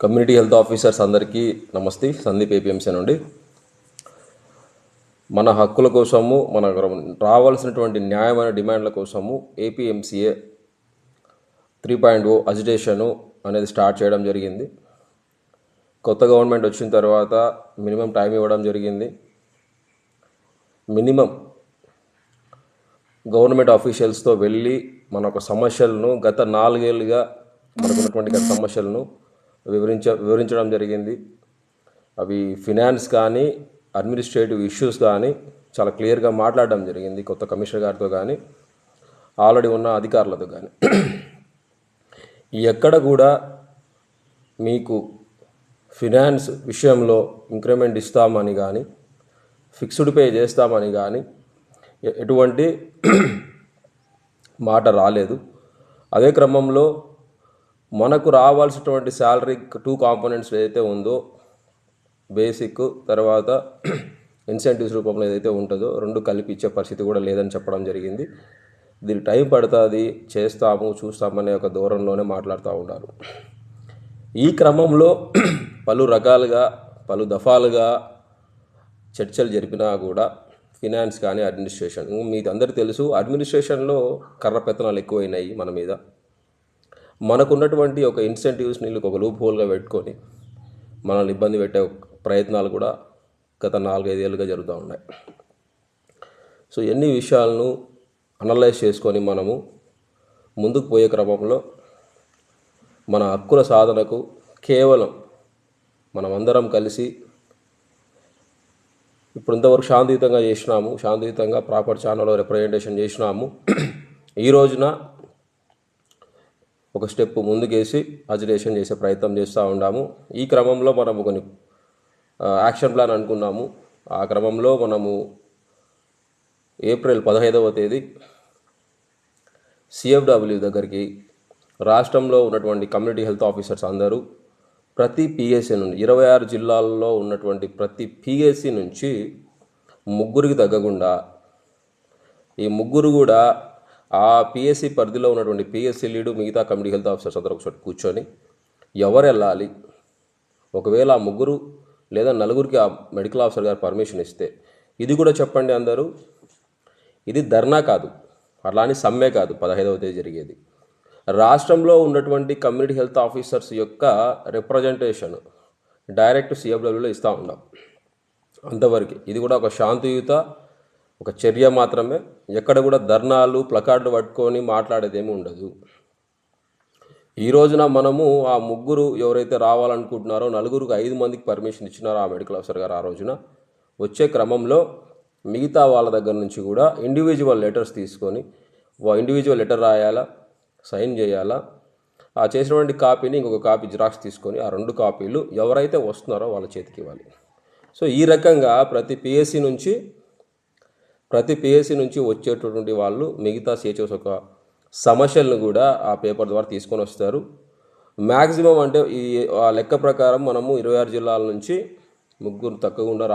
Community health officers అందరికీ నమస్తే. Sandeep APMC నుండి. మన హక్కుల కోసము, మనకు రావాల్సినటువంటి న్యాయమైన డిమాండ్ల కోసము ఏపీఎంసీఏ 3.0 అజిటేషను అనేది స్టార్ట్ చేయడం జరిగింది. కొత్త గవర్నమెంట్ వచ్చిన తర్వాత మినిమం టైం ఇవ్వడం జరిగింది. మినిమం గవర్నమెంట్ ఆఫీషియల్స్తో వెళ్ళి మన ఒక సమస్యలను గత 4 ఏళ్ళుగా మనకున్నటువంటి గత సమస్యలను వివరించడం జరిగింది. అవి ఫినాన్స్ కానీ అడ్మినిస్ట్రేటివ్ ఇష్యూస్ కానీ చాలా క్లియర్గా మాట్లాడడం జరిగింది కొత్త కమిషనర్ గారితో కానీ ఆల్రెడీ ఉన్న అధికారులతో కానీ. ఎక్కడ కూడా మీకు ఫినాన్స్ విషయంలో ఇంక్రిమెంట్ ఇస్తామని కానీ ఫిక్స్డ్ పే చేస్తామని కానీ ఎటువంటి మాట రాలేదు. అదే క్రమంలో మనకు రావాల్సినటువంటి శాలరీ 2 కాంపోనెంట్స్ ఏదైతే ఉందో, బేసిక్ తర్వాత ఇన్సెంటివ్స్ రూపంలో ఏదైతే ఉంటుందో 2 కలిపి ఇచ్చే పరిస్థితి కూడా లేదని చెప్పడం జరిగింది. దీనికి టైం పడుతుంది, చేస్తాము చూస్తామనే ఒక ధోరణిలోనే మాట్లాడుతూ ఉన్నారు. ఈ క్రమంలో పలు రకాలుగా పలు దఫాలుగా చర్చలు జరిపినా కూడా ఫినాన్స్ కానీ అడ్మినిస్ట్రేషన్, మీకు అందరికీ తెలుసు అడ్మినిస్ట్రేషన్లో కర్ర పెత్తనాలు ఎక్కువైనాయి మన మీద. మనకున్నటువంటి ఒక ఇన్సెంటివ్స్ని ఒక లూప్ హోల్గా పెట్టుకొని మనల్ని ఇబ్బంది పెట్టే ప్రయత్నాలు కూడా గత 4-5 ఏళ్ళుగా జరుగుతూ ఉన్నాయి. సో ఎన్ని విషయాలను అనలైజ్ చేసుకొని మనము ముందుకు పోయే క్రమంలో మన హక్కుల సాధనకు కేవలం మనమందరం కలిసి ఇప్పుడు ఇంతవరకు శాంతియుతంగా ప్రాపర్ ఛానల్లో రిప్రజెంటేషన్ చేసినాము. ఈ రోజున ఒక స్టెప్ ముందుకేసి అజిటేషన్ చేసే ప్రయత్నం చేస్తూ ఉన్నాము. ఈ క్రమంలో మనము కొన్ని యాక్షన్ ప్లాన్ అనుకున్నాము. ఆ క్రమంలో మనము ఏప్రిల్ 15వ తేదీ CFW దగ్గరికి రాష్ట్రంలో ఉన్నటువంటి కమ్యూనిటీ హెల్త్ ఆఫీసర్స్ అందరూ ప్రతి పిఎస్సి నుండి 26 జిల్లాల్లో ఉన్నటువంటి ప్రతి పిఎస్సి నుంచి 3 తగ్గకుండా ఈ 3 కూడా ఆ పిఎస్సి పరిధిలో ఉన్నటువంటి పిఎస్సి లీడు మిగతా కమ్యూనిటీ హెల్త్ ఆఫీసర్స్ అందరూ ఒకసారి కూర్చొని ఎవరు వెళ్ళాలి, ఒకవేళ ఆ 3 లేదా 4కి ఆ మెడికల్ ఆఫీసర్ గారు పర్మిషన్ ఇస్తే, ఇది కూడా చెప్పండి అందరూ, ఇది ధర్నా కాదు, అట్లాని సమ్మె కాదు. 15వ తేదీ జరిగేది రాష్ట్రంలో ఉన్నటువంటి కమ్యూనిటీ హెల్త్ ఆఫీసర్స్ యొక్క రిప్రజెంటేషన్ డైరెక్ట్ CFWలో ఇస్తూ ఉన్నాం. అంతవరకు ఇది కూడా ఒక శాంతియుత ఒక చర్య మాత్రమే. ఎక్కడ కూడా ధర్నాలు ప్లకార్డులు పట్టుకొని మాట్లాడేదేమీ ఉండదు. ఈ రోజున మనము ఆ 3 ఎవరైతే రావాలనుకుంటున్నారో 4కి 5 మందికి పర్మిషన్ ఇచ్చినారో ఆ మెడికల్ ఆఫీసర్ గారు ఆ రోజున వచ్చే క్రమంలో మిగతా వాళ్ళ దగ్గర నుంచి కూడా ఇండివిజువల్ లెటర్స్ తీసుకొని ఇండివిజువల్ లెటర్ రాయాలా, సైన్ చేయాలా, ఆ చేసినటువంటి కాపీని ఇంకొక కాపీ జిరాక్స్ తీసుకొని ఆ 2 కాపీలు ఎవరైతే వస్తున్నారో వాళ్ళ చేతికి ఇవ్వాలి. సో ఈ రకంగా ప్రతి పిఎస్సి నుంచి వచ్చేటటువంటి వాళ్ళు మిగతా CHOs ఒక సమస్యలను కూడా ఆ పేపర్ ద్వారా తీసుకొని వస్తారు. మ్యాక్సిమం అంటే ఆ లెక్క ప్రకారం మనము 26 జిల్లాల నుంచి 3 తగ్గకుండా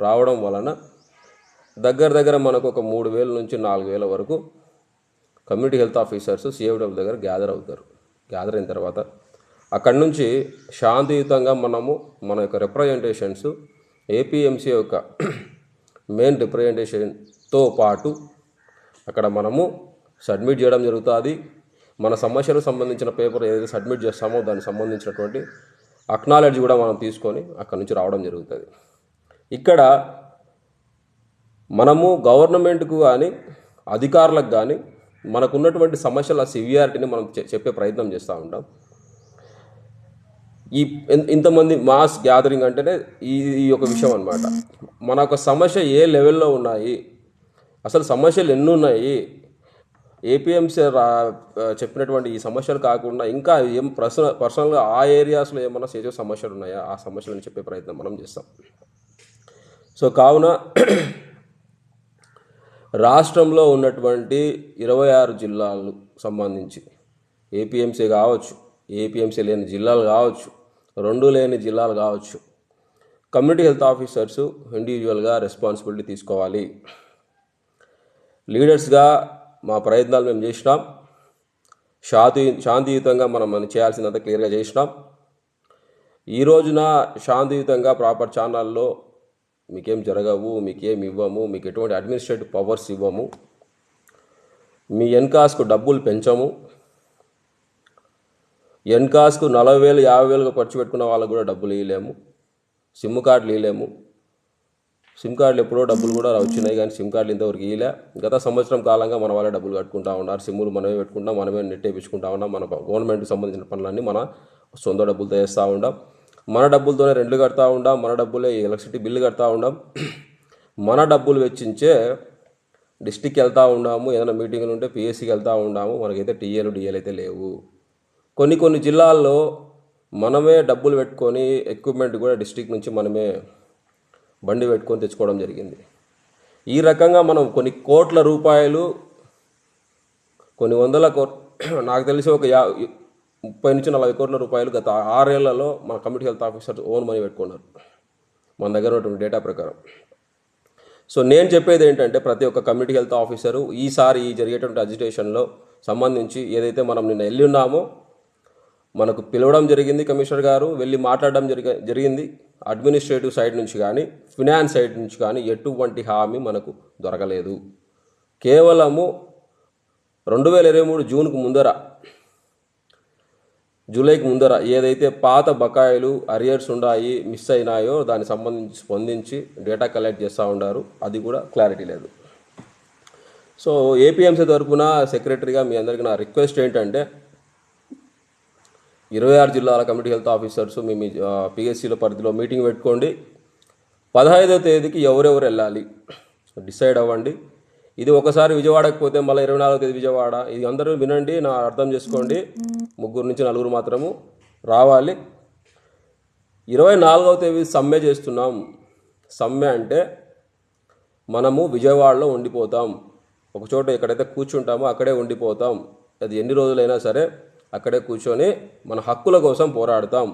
రావడం వలన దగ్గర మనకు ఒక 3,000 నుంచి 4,000 వరకు కమ్యూనిటీ హెల్త్ ఆఫీసర్స్ CFW దగ్గర గ్యాదర్ అవుతారు. గ్యాదర్ అయిన తర్వాత అక్కడి నుంచి శాంతియుతంగా మనము మన యొక్క రిప్రజెంటేషన్స్ ఏపీఎంసీ యొక్క మెయిన్ రిప్రజెంటేషన్తో పాటు అక్కడ మనము సబ్మిట్ చేయడం జరుగుతుంది. మన సమస్యలకు సంబంధించిన పేపర్ ఏదైతే సబ్మిట్ చేస్తామో దానికి సంబంధించినటువంటి అక్నాలెడ్జ్ కూడా మనం తీసుకొని అక్కడి నుంచి రావడం జరుగుతుంది. ఇక్కడ మనము గవర్నమెంట్కు కానీ అధికారులకు కానీ మనకున్నటువంటి సమస్యల సివియారిటీని మనం చెప్పే ప్రయత్నం చేస్తూ ఉంటాం. ఇంతమంది మాస్ గ్యాదరింగ్ అంటేనే ఈ ఒక విషయం అన్నమాట. మన ఒక సమస్య ఏ లెవెల్లో ఉన్నాయి, అసలు సమస్యలు ఎన్ని ఉన్నాయి, ఏపీఎంసీ చెప్పినటువంటి ఈ సమస్యలు కాకుండా ఇంకా ఏం పర్సనల్గా ఆ ఏరియాస్లో ఏమన్నా చేసే సమస్యలు ఉన్నాయా, ఆ సమస్యలను చెప్పే ప్రయత్నం మనం చేస్తాం. సో కావున రాష్ట్రంలో ఉన్నటువంటి 26 జిల్లాలకు సంబంధించి ఏపీఎంసీ కావచ్చు, ఏపీఎంసీ లేని జిల్లాలు కావచ్చు, 2 లేని జిల్లాలు కావచ్చు, కమ్యూనిటీ హెల్త్ ఆఫీసర్స్ ఇండివిజువల్గా రెస్పాన్సిబిలిటీ తీసుకోవాలి. లీడర్స్గా మా ప్రయత్నాలు మేము చేసినాం. శాంతియుతంగా మనం చేయాల్సిందంతా క్లియర్గా చేసినాం. ఈ రోజున శాంతియుతంగా ప్రాపర్ ఛానల్లో మీకేం జరగవు, మీకేం ఇవ్వము, మీకు ఎటువంటి అడ్మినిస్ట్రేటివ్ పవర్స్ ఇవ్వము, మీ ఎన్కాస్కు డబ్బులు పెంచము, ఎన్కాస్కు 40,000 50,000 ఖర్చు పెట్టుకున్న వాళ్ళకు కూడా డబ్బులు ఇవ్వలేము, సిమ్ కార్డులు ఇవ్వలేము. సిమ్ కార్డులు ఎప్పుడో డబ్బులు కూడా వచ్చినాయి కానీ సిమ్ కార్డులు ఇంతవరకు ఇవ్వలే. గత సంవత్సరం కాలంగా మన వాళ్ళే డబ్బులు కట్టుకుంటా ఉన్నారు. సిమ్ములు మనమే పెట్టుకుంటాం, మనమే నెట్ వేయించుకుంటా ఉన్నాం. మన గవర్నమెంట్కి సంబంధించిన పనులన్నీ మన సొంత డబ్బులతో చేస్తూ ఉంటాం. మన డబ్బులతోనే రెంట్లు కడతా ఉంటాం, మన డబ్బులే ఎలక్ట్రిసిటీ బిల్లు కడతా ఉంటాం. మన డబ్బులు వెచ్చించే డిస్టిక్కి వెళ్తూ ఉన్నాము, ఏదైనా మీటింగ్లు ఉంటే పిఎస్సికి వెళ్తూ ఉన్నాము. మనకైతే టీఏలు డిఏలు అయితే లేవు. కొన్ని జిల్లాల్లో మనమే డబ్బులు పెట్టుకొని ఎక్విప్మెంట్ కూడా డిస్టిక్ నుంచి మనమే బండి పెట్టుకొని తెచ్చుకోవడం జరిగింది. ఈ రకంగా మనం కొన్ని కోట్ల రూపాయలు, కొన్ని వందల నాకు తెలిసి ఒక 30 నుంచి 40 కోట్ల రూపాయలు గత 6 ఏళ్లలో మన community health officers own money పెట్టుకున్నారు మన దగ్గర ఉన్నటువంటి డేటా ప్రకారం. సో నేను చెప్పేది ఏంటంటే ప్రతి ఒక్క కమ్యూనిటీ హెల్త్ ఆఫీసరు ఈసారి ఈ జరిగేటువంటి అజిటేషన్లో సంబంధించి ఏదైతే మనం నిన్న వెళ్ళి ఉన్నామో, మనకు పిలవడం జరిగింది, కమిషనర్ గారు వెళ్ళి మాట్లాడడం జరిగింది. అడ్మినిస్ట్రేటివ్ సైడ్ నుంచి కానీ ఫినాన్స్ సైడ్ నుంచి కానీ ఎటువంటి హామీ మనకు దొరకలేదు. కేవలము 2023 జూన్కు ముందర, జూలైకి ముందర ఏదైతే పాత బకాయిలు అరియర్స్ ఉన్నాయి, మిస్ అయినాయో దానికి సంబంధించి స్పందించి డేటా కలెక్ట్ చేస్తూ ఉన్నారు. అది కూడా క్లారిటీ లేదు. సో ఏపీఎంసీ తరఫున సెక్రటరీగా మీ అందరికీ నా రిక్వెస్ట్ ఏంటంటే 26 జిల్లాల కమ్యూనిటీ హెల్త్ ఆఫీసర్స్ మీ పిఎస్సీల పరిధిలో మీటింగ్ పెట్టుకోండి. 15వ తేదీకి ఎవరెవరు వెళ్ళాలి డిసైడ్ అవ్వండి. ఇది ఒకసారి విజయవాడకు పోతే మళ్ళీ 24వ తేదీ విజయవాడ. ఇది అందరూ వినండి, నా అర్థం చేసుకోండి. 3 నుంచి 4 మాత్రము రావాలి. 24వ తేదీ సమ్మె చేస్తున్నాం. సమ్మె అంటే మనము విజయవాడలో ఉండిపోతాం. ఒకచోట ఎక్కడైతే కూర్చుంటామో అక్కడే ఉండిపోతాం. అది ఎన్ని రోజులైనా సరే అక్కడే కూర్చొని మన హక్కుల కోసం పోరాడతాం.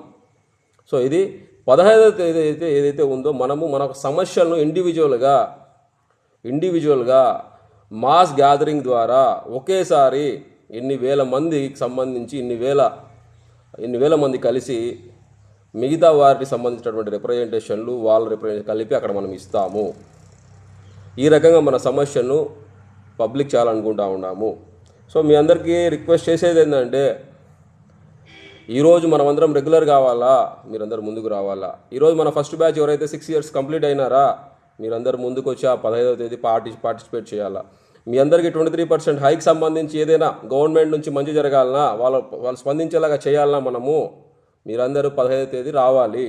సో ఇది 15వ తేదీ ఏదైతే ఉందో మనము మన సమస్యలను ఇండివిజువల్గా మాస్ గ్యాదరింగ్ ద్వారా ఒకేసారి ఇన్ని వేల మందికి సంబంధించి ఇన్ని వేల మంది కలిసి మిగతా వారికి సంబంధించినటువంటి రిప్రజెంటేషన్లు వాళ్ళ రిప్రజెంటేషన్ కలిపి అక్కడ మనం ఇస్తాము. ఈ రకంగా మన సమస్యను పబ్లిక్ చేయాలనుకుంటా ఉన్నాము. సో మీ అందరికీ రిక్వెస్ట్ చేసేది ఏంటంటే ఈరోజు మనమందరం రెగ్యులర్ కావాలా, మీరందరూ ముందుకు రావాలా. ఈరోజు మన ఫస్ట్ బ్యాచ్ ఎవరైతే 6 years కంప్లీట్ అయినారా మీరందరూ ముందుకు వచ్చి ఆ 15వ తేదీ పార్టిసిపేట్ చేయాలా. మీ అందరికీ 23% హైక్ సంబంధించి ఏదైనా గవర్నమెంట్ నుంచి మంచి జరగాలన్నా, వాళ్ళు స్పందించేలాగా చేయాలన్నా మనము మీరందరూ 15వ తేదీ రావాలి.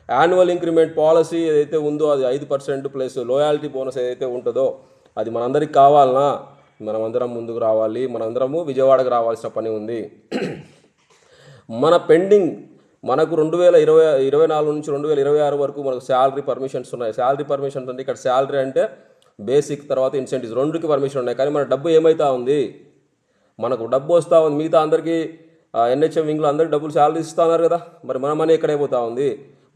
యాన్యువల్ ఇంక్రిమెంట్ పాలసీ ఏదైతే ఉందో అది 5% ప్లస్ లోయాలిటీ బోనస్ ఏదైతే ఉంటుందో అది మనందరికి కావాలన్నా మనమందరం ముందుకు రావాలి. మనందరము విజయవాడకు రావాల్సిన పని ఉంది. మన పెండింగ్ మనకు 2024 నుంచి 2026 వరకు మనకు శాలరీ పర్మిషన్స్ ఉన్నాయి. శాలరీ పర్మిషన్స్ అంటే ఇక్కడ శాలరీ అంటే బేసిక్ తర్వాత ఇన్సెంటివ్స్ 2కి పర్మిషన్ ఉన్నాయి. కానీ మన డబ్బు ఏమైతా ఉంది, మనకు డబ్బు వస్తూ ఉంది. మిగతా అందరికీ ఎన్హెచ్ఎం వింగ్లో అందరికీ డబ్బులు శాలరీ ఇస్తున్నారు కదా, మరి మన మనీ ఎక్కడైపోతూ ఉంది?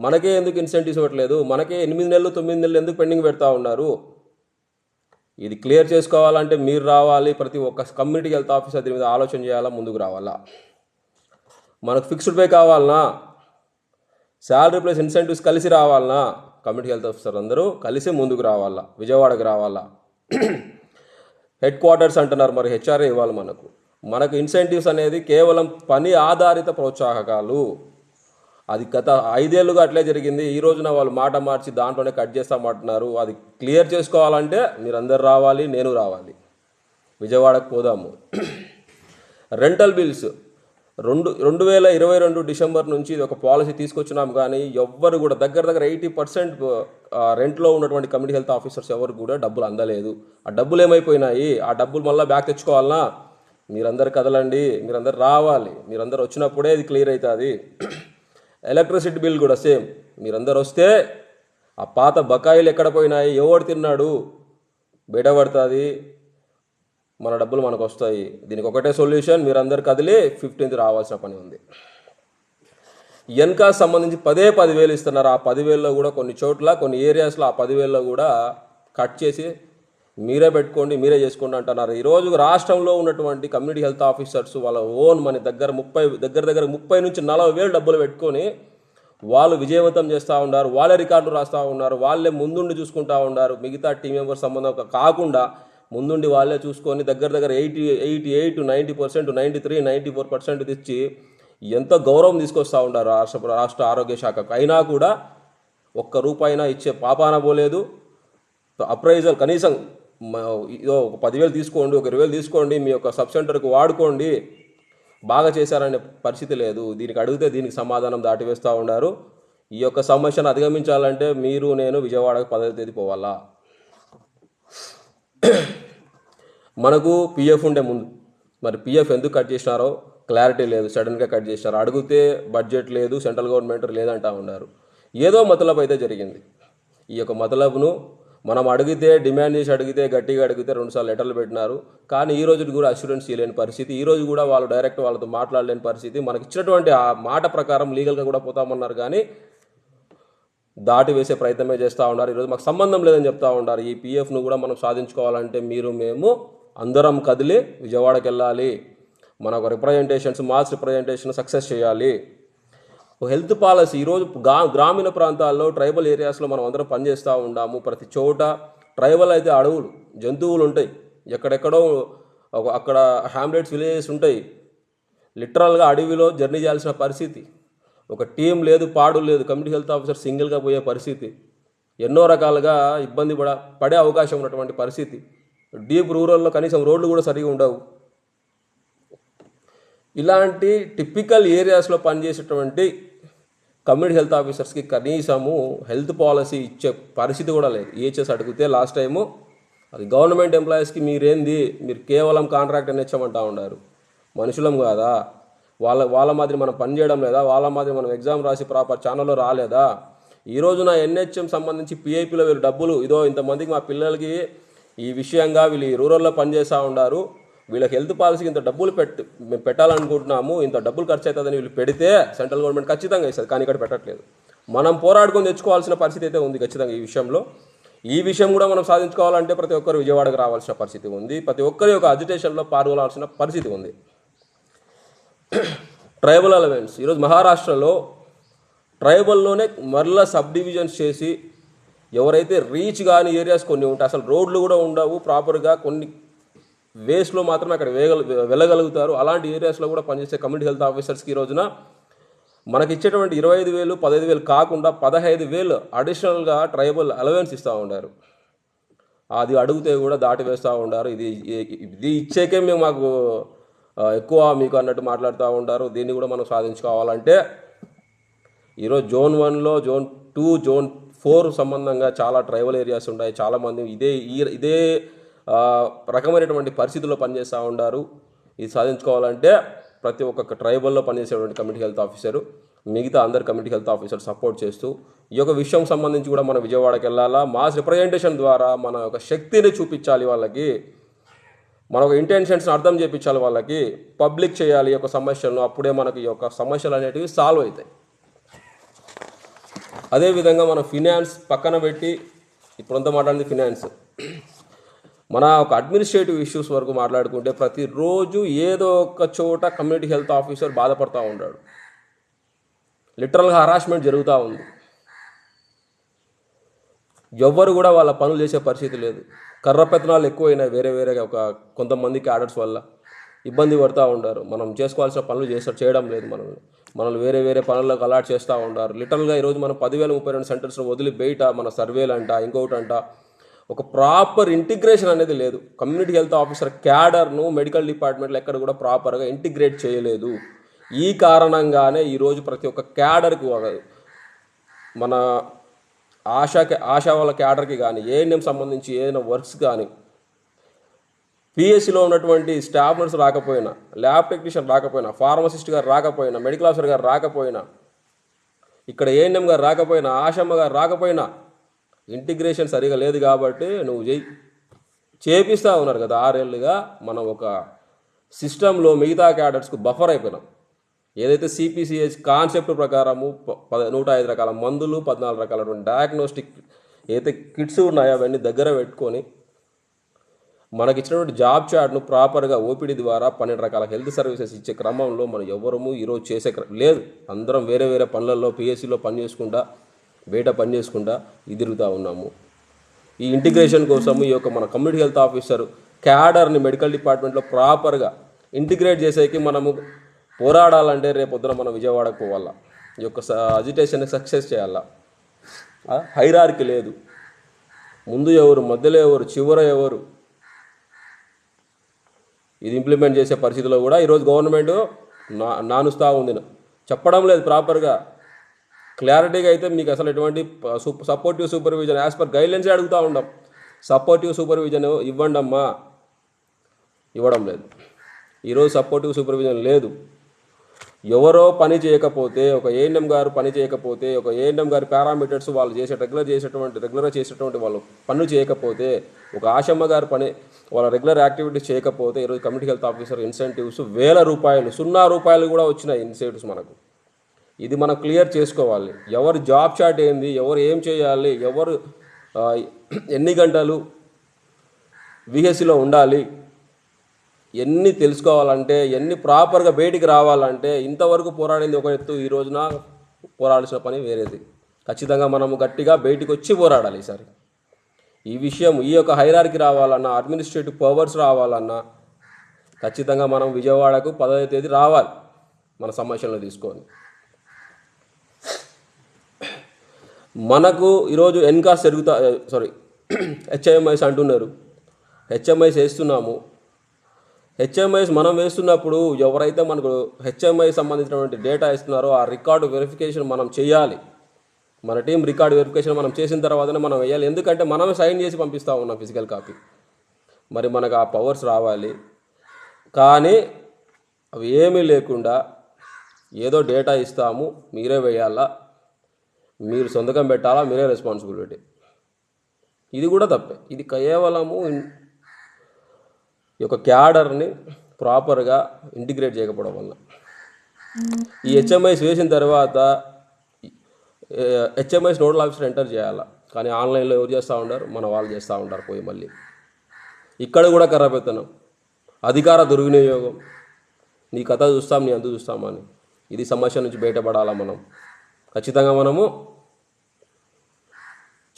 మనకే ఎందుకు ఇన్సెంటివ్స్ ఇవ్వట్లేదు? మనకే 8 నెలలు 9 నెలలు ఎందుకు పెండింగ్ పెడతా ఉన్నారు? ఇది క్లియర్ చేసుకోవాలంటే మీరు రావాలి. ప్రతి ఒక్క కమ్యూనిటీ హెల్త్ ఆఫీసర్ దీని మీద ఆలోచన చేయాలా, ముందుకు రావాలా. మనకు ఫిక్స్డ్ పే కావాలన్నా, శాలరీ ప్లస్ ఇన్సెంటివ్స్ కలిసి రావాలన్నా కమ్యూనిటీ హెల్త్ ఆఫీసర్ అందరూ కలిసి ముందుకు రావాలా, విజయవాడకు రావాలా. హెడ్ క్వార్టర్స్ అంటున్నారు, మరి హెచ్ఆర్ఏ ఇవ్వాలి. మనకు ఇన్సెంటివ్స్ అనేది కేవలం పని ఆధారిత ప్రోత్సాహకాలు. అది గత 5 ఏళ్ళుగా అట్లే జరిగింది. ఈ రోజున వాళ్ళు మాట మార్చి దాంట్లోనే కట్ చేస్తామంటున్నారు. అది క్లియర్ చేసుకోవాలంటే మీరందరూ రావాలి, నేను రావాలి, విజయవాడకు పోదాము. రెంటల్ బిల్స్ 2022 డిసెంబర్ నుంచి ఇది ఒక పాలసీ తీసుకొచ్చినాం. కానీ ఎవ్వరు కూడా దగ్గర 80% రెంట్లో ఉన్నటువంటి కమ్యూనిటీ హెల్త్ ఆఫీసర్స్ ఎవరు కూడా డబ్బులు అందలేదు. ఆ డబ్బులు ఏమైపోయినాయి? ఆ డబ్బులు మళ్ళీ బ్యాక్ తెచ్చుకోవాలన్నా మీరందరూ కదలండి, మీరందరూ రావాలి. మీరందరూ వచ్చినప్పుడే ఇది క్లియర్ అవుతుంది. ఎలక్ట్రిసిటీ బిల్ కూడా సేమ్, మీరందరూ వస్తే ఆ పాత బకాయిలు ఎక్కడ పోయినాయి, ఎవడు తిన్నాడు బయటపడుతుంది, మన డబ్బులు మనకు వస్తాయి. దీనికి ఒకటే సొల్యూషన్, మీరందరూ కదిలి 15th రావాల్సిన పని ఉంది. ఎన్కాస్ సంబంధించి 10,000 ఇస్తున్నారు. ఆ 10,000లో కూడా కొన్ని చోట్ల కొన్ని ఏరియాస్లో ఆ 10,000లో కూడా కట్ చేసి మీరే పెట్టుకోండి, మీరే చేసుకోండి అంటున్నారు. ఈరోజు రాష్ట్రంలో ఉన్నటువంటి కమ్యూనిటీ హెల్త్ ఆఫీసర్స్ వాళ్ళ ఓన్ మనీ దగ్గర 30 నుంచి 40,000 డబ్బులు పెట్టుకొని వాళ్ళు విజయవంతం చేస్తూ ఉన్నారు, వాళ్ళే రికార్డులు రాస్తూ ఉన్నారు, వాళ్ళే ముందుండి చూసుకుంటూ ఉన్నారు. మిగతా టీం మెంబర్స్ సంబంధం కాకుండా ముందుండి వాళ్ళే చూసుకొని దగ్గర 88 90% 93 94% తెచ్చి ఎంత గౌరవం తీసుకొస్తూ ఉంటారు రాష్ట్ర ఆరోగ్య శాఖకు. అయినా కూడా ఒక్క రూపాయినా ఇచ్చే పాపాన పోలేదు. అప్రైజల్ కనీసం ఇదో ఒక 10,000 తీసుకోండి, ఒక 20,000 తీసుకోండి, మీ యొక్క సబ్ సెంటర్కి వాడుకోండి, బాగా చేశారనే పరిస్థితి లేదు. దీనికి అడిగితే దీనికి సమాధానం దాటివేస్తూ ఉన్నారు. ఈ యొక్క సమస్యను అధిగమించాలంటే మీరు నేను విజయవాడకు 10వ తేదీ పోవాలా. మనకు పిఎఫ్ ఉండే ముందు, మరి పిఎఫ్ ఎందుకు కట్ చేసినారో క్లారిటీ లేదు. సడన్గా కట్ చేసినారు. అడిగితే బడ్జెట్ లేదు, సెంట్రల్ గవర్నమెంట్ లేదంటా ఉన్నారు. ఏదో మతలబు అయితే జరిగింది. ఈ యొక్క మతలబును మనం అడిగితే, డిమాండ్ చేసి అడిగితే, గట్టిగా అడిగితే 2 సార్లు లెటర్లు పెట్టినారు. కానీ ఈ రోజు కూడా అష్యూరెన్స్ ఇవ్వలేని పరిస్థితి. ఈ రోజు కూడా వాళ్ళు డైరెక్ట్ వాళ్ళతో మాట్లాడలేని పరిస్థితి. మనకి ఇచ్చినటువంటి ఆ మాట ప్రకారం లీగల్గా కూడా పోతామన్నారు, కానీ దాటి వేసే ప్రయత్నమే చేస్తూ ఉన్నారు. ఈరోజు మాకు సంబంధం లేదని చెప్తా ఉన్నారు. ఈ పిఎఫ్ను కూడా మనం సాధించుకోవాలంటే మేము అందరం కదిలి విజయవాడకి వెళ్ళాలి. మనకు రిప్రజెంటేషన్స్, మాస్ రిప్రజెంటేషన్ సక్సెస్ చేయాలి. హెల్త్ పాలసీ ఈరోజు గ్రామీణ ప్రాంతాల్లో, ట్రైబల్ ఏరియాస్లో మనం అందరం పనిచేస్తూ ఉన్నాము. ప్రతి చోట ట్రైబల్ అయితే అడవులు, జంతువులు ఉంటాయి. ఎక్కడెక్కడో అక్కడ హ్యామ్లెట్స్, విలేజెస్ ఉంటాయి. లిటరల్గా అడవిలో జర్నీ చేయాల్సిన పరిస్థితి. ఒక టీం లేదు, పాడు లేదు. కమ్యూనిటీ హెల్త్ ఆఫీసర్ సింగిల్గా పోయే పరిస్థితి. ఎన్నో రకాలుగా ఇబ్బంది పడే అవకాశం ఉన్నటువంటి పరిస్థితి. డీప్ రూరల్లో కనీసం రోడ్లు కూడా సరిగా ఉండవు. ఇలాంటి టిపికల్ ఏరియాస్లో పనిచేసేటువంటి కమ్యూనిటీ హెల్త్ ఆఫీసర్స్కి కనీసము హెల్త్ పాలసీ ఇచ్చే పరిస్థితి కూడా లేదు. ఈహెచ్ఎస్ అడిగితే లాస్ట్ టైము అది గవర్నమెంట్ ఎంప్లాయీస్కి మీరు కేవలం కాంట్రాక్ట్ అని ఇచ్చామంటా ఉన్నారు. మనుషులం కాదా? వాళ్ళ మాదిరి మనం పని చేయడం లేదా? వాళ్ళ మాదిరి మనం ఎగ్జామ్ రాసి ప్రాపర్ ఛానల్లో రాలేదా? ఈరోజు నా ఎన్హెచ్ఎం సంబంధించి పిఐపిలో వీళ్ళు డబ్బులు ఇదో ఇంతమందికి మా పిల్లలకి ఈ విషయంగా వీళ్ళు రూరల్లో పనిచేస్తూ ఉన్నారు, వీళ్ళకి హెల్త్ పాలసీకి ఇంత డబ్బులు పెట్టాలనుకుంటున్నాము, ఇంత డబ్బులు ఖర్చు అవుతుందని వీళ్ళు పెడితే సెంట్రల్ గవర్నమెంట్ ఖచ్చితంగా ఇస్తుంది. కానీ ఇక్కడ పెట్టట్లేదు. మనం పోరాడుకొని తెచ్చుకోవాల్సిన పరిస్థితి అయితే ఉంది ఖచ్చితంగా ఈ విషయంలో. ఈ విషయం కూడా మనం సాధించుకోవాలంటే ప్రతి ఒక్కరు విజయవాడకు రావాల్సిన పరిస్థితి ఉంది. ప్రతి ఒక్కరి యొక్క అజిటేషన్లో పాల్గొనాల్సిన పరిస్థితి ఉంది. ట్రైబల్ అలవెన్స్ ఈరోజు మహారాష్ట్రలో ట్రైబల్లోనే మరలా సబ్ డివిజన్స్ చేసి ఎవరైతే రీచ్ కాని ఏరియాస్ కొన్ని ఉంటాయి, అసలు రోడ్లు కూడా ఉండవు ప్రాపర్గా, కొన్ని వేస్లో మాత్రమే అక్కడ వెళ్ళగలుగుతారు. అలాంటి ఏరియాస్లో కూడా పనిచేసే కమ్యూనిటీ హెల్త్ ఆఫీసర్స్కి ఈ రోజున మనకి ఇచ్చేటువంటి 25,000 15,000 కాకుండా 15,000 అడిషనల్గా ట్రైబల్ అలవెన్స్ ఇస్తూ ఉన్నారు. అది అడిగితే కూడా దాటి వేస్తూ ఉన్నారు. ఇది ఇచ్చేకే మాకు ఎక్కువ మీకు అన్నట్టు మాట్లాడుతూ ఉంటారు. దీన్ని కూడా మనం సాధించుకోవాలంటే ఈరోజు జోన్ 1లో, జోన్ 2, జోన్ 4 సంబంధంగా చాలా ట్రైబల్ ఏరియాస్ ఉన్నాయి. చాలామంది ఇదే రకమైనటువంటి పరిస్థితుల్లో పనిచేస్తూ ఉన్నారు. ఇది సాధించుకోవాలంటే ప్రతి ఒక్క ట్రైబల్లో పనిచేసేటువంటి కమ్యూనిటీ హెల్త్ ఆఫీసరు మిగతా అందరు కమ్యూనిటీ హెల్త్ ఆఫీసర్ సపోర్ట్ చేస్తూ ఈ యొక్క విషయం సంబంధించి కూడా మనం విజయవాడకి వెళ్ళాలా. మాస్ రిప్రజెంటేషన్ ద్వారా మన యొక్క శక్తిని చూపించాలి వాళ్ళకి, మన ఒక ఇంటెన్షన్స్ని అర్థం చేయించాలి వాళ్ళకి, పబ్లిక్ చేయాలి ఈ యొక్క సమస్యలను. అప్పుడే మనకి ఈ యొక్క సమస్యలు అనేటివి సాల్వ్ అవుతాయి. అదేవిధంగా మనం ఫినాన్స్ పక్కన పెట్టి ఇప్పుడంతా మాట్లాడింది ఫినాన్స్. మన ఒక అడ్మినిస్ట్రేటివ్ ఇష్యూస్ వరకు మాట్లాడుకుంటే ప్రతిరోజు ఏదో ఒక చోట కమ్యూనిటీ హెల్త్ ఆఫీసర్ బాధపడుతూ ఉంటాడు. లిటరల్గా హరాస్మెంట్ జరుగుతూ ఉంది. ఎవ్వరు కూడా వాళ్ళ పనులు చేసే పరిస్థితి లేదు. కర్రపెత్తనాలు ఎక్కువైనాయి. వేరే కొంతమంది క్యాడర్స్ వల్ల ఇబ్బంది పడుతూ ఉంటారు. మనం చేసుకోవాల్సిన పనులు చేయడం లేదు. మనల్ని వేరే పనులకు అలాట్ చేస్తూ ఉంటారు. లిటరల్గా ఈరోజు మనం 10,032 సెంటర్స్ను వదిలి బయట మన సర్వేలు అంట, ఇంకొకటి అంట, ఒక ప్రాపర్ ఇంటిగ్రేషన్ అనేది లేదు. కమ్యూనిటీ హెల్త్ ఆఫీసర్ క్యాడర్ను మెడికల్ డిపార్ట్మెంట్లో ఎక్కడ కూడా ప్రాపర్గా ఇంటిగ్రేట్ చేయలేదు. ఈ కారణంగానే ఈరోజు ప్రతి ఒక్క క్యాడర్కి, మన ఆశా వాళ్ళ క్యాడర్కి కానీ, ఏఎన్ఎం సంబంధించి ఏదైనా వర్క్స్ కానీ, పిఎస్సిలో ఉన్నటువంటి స్టాఫ్ నర్స్ రాకపోయినా, ల్యాబ్ టెక్నీషియన్ రాకపోయినా, ఫార్మసిస్ట్ గారు రాకపోయినా, మెడికల్ ఆఫీసర్ గారు రాకపోయినా, ఇక్కడ ఏఎన్ఎం గారు రాకపోయినా, ఆశమ్మ గారు రాకపోయినా, ఇంటిగ్రేషన్ సరిగా లేదు కాబట్టి నువ్వు చేపిస్తూ ఉన్నారు కదా 6 ఏళ్ళుగా. మనం ఒక సిస్టంలో మిగతా క్యాడర్స్కు బఫర్ అయిపోయినాం. ఏదైతే సిపిసిహెచ్ కాన్సెప్ట్ ప్రకారము 105 రకాల మందులు, 14 రకాల డయాగ్నోస్టిక్ ఏదైతే కిట్స్ ఉన్నాయో అవన్నీ దగ్గర పెట్టుకొని మనకి ఇచ్చినటువంటి జాబ్ చార్ట్ను ప్రాపర్గా ఓపీడీ ద్వారా 12 రకాల హెల్త్ సర్వీసెస్ ఇచ్చే క్రమంలో మనం ఎవరము ఈరోజు చేసే లేదు. అందరం వేరే వేరే పనులలో పిఎస్సిలో పని చేసుకుంటా బయట పని చేసుకుంటా తిరుగుతూ ఉన్నాము. ఈ ఇంటిగ్రేషన్ కోసం ఈ యొక్క మన కమ్యూనిటీ హెల్త్ ఆఫీసర్ క్యాడర్ని మెడికల్ డిపార్ట్మెంట్లో ప్రాపర్గా ఇంటిగ్రేట్ చేసేకి మనము పోరాడాలంటే రేపొద్దున మనం విజయవాడకు పోవాలా. ఈ యొక్క అజిటేషన్ సక్సెస్ చేయాలా. హైరార్కీ లేదు, ముందు ఎవరు, మధ్యలో ఎవరు, చివర ఎవరు, ఇది ఇంప్లిమెంట్ చేసే పరిస్థితిలో కూడా ఈరోజు గవర్నమెంట్ నానుస్తూ ఉంది. చెప్పడం లేదు ప్రాపర్గా క్లారిటీగా. అయితే మీకు అసలు ఎటువంటి supportive supervision as per guidelines అడుగుతూ ఉంటాం. సపోర్టివ్ సూపర్విజన్ ఇవ్వండి అమ్మా, ఇవ్వడం లేదు. ఈరోజు సపోర్టివ్ సూపర్విజన్ లేదు. ఎవరో పని చేయకపోతే, ఒక ఏఎన్ఎం గారు పని చేయకపోతే, ఒక ఏఎన్ఎం గారి పారామీటర్స్ వాళ్ళు రెగ్యులర్గా చేసేటువంటి వాళ్ళు పనులు చేయకపోతే, ఒక ఆశమ్మ గారు వాళ్ళ రెగ్యులర్ యాక్టివిటీస్ చేయకపోతే ఈరోజు కమ్యూనిటీ హెల్త్ ఆఫీసర్ ఇన్సెంటివ్స్ 1000 రూపాయలు, 0 రూపాయలు కూడా వచ్చినాయి ఇన్సెంటివ్స్ మనకు. ఇది మనం క్లియర్ చేసుకోవాలి. ఎవరు జాబ్ చార్ట్ ఏంది, ఎవరు ఏం చేయాలి, ఎవరు ఎన్ని గంటలు విహెచ్సిలో ఉండాలి, ఎన్ని తెలుసుకోవాలంటే, ఎన్ని ప్రాపర్గా బయటికి రావాలంటే, ఇంతవరకు పోరాడింది ఒక ఎత్తు, ఈ రోజున పోరాడాల్సిన పని వేరేది. ఖచ్చితంగా మనము గట్టిగా బయటికి వచ్చి పోరాడాలి ఈసారి. ఈ విషయం, ఈ యొక్క హైరార్కీ రావాలన్నా, అడ్మినిస్ట్రేటివ్ పవర్స్ రావాలన్నా ఖచ్చితంగా మనం విజయవాడకు 10వ తేదీ రావాలి మన సమస్యలను తీసుకొని. మనకు ఈరోజు ఎన్కాస్ హెచ్ఐఎంఐస్ అంటున్నారు. హెచ్ఎంఐస్ వేస్తున్నాము. హెచ్ఎంఐస్ మనం వేస్తున్నప్పుడు ఎవరైతే మనకు హెచ్ఎంఐ సంబంధించినటువంటి డేటా ఇస్తున్నారో ఆ రికార్డు వెరిఫికేషన్ మనం చేయాలి. మన టీం రికార్డు వెరిఫికేషన్ మనం చేసిన తర్వాతనే మనం వేయాలి. ఎందుకంటే మనమే సైన్ చేసి పంపిస్తూ ఉన్నాం ఫిజికల్ కాపీ. మరి మనకు ఆ పవర్స్ రావాలి. కానీ అవి ఏమీ లేకుండా ఏదో డేటా ఇస్తాము, మీరే వేయాలా, మీరు సొంతకం పెట్టాలా, మీరే రెస్పాన్సిబిలిటీ. ఇది కూడా తప్పే. ఇది కేవలము ఈ యొక్క క్యాడర్ని ప్రాపర్గా ఇంటిగ్రేట్ చేయకపోవడం వల్ల. ఈ హెచ్ఎంఐస్ వేసిన తర్వాత హెచ్ఎంఐస్ నోడల్ ఆఫీసర్ ఎంటర్ చేయాలా, కానీ ఆన్లైన్లో ఎవరు చేస్తూ ఉంటారు, మన వాళ్ళు చేస్తూ ఉంటారు. పోయి మళ్ళీ ఇక్కడ కూడా కర్రపెత్తనం, అధికార దుర్వినియోగం, నీ కథ చూస్తాం, నీ అంతు చూస్తామని. ఇది సమస్య నుంచి బయటపడాలా మనం. ఖచ్చితంగా మనము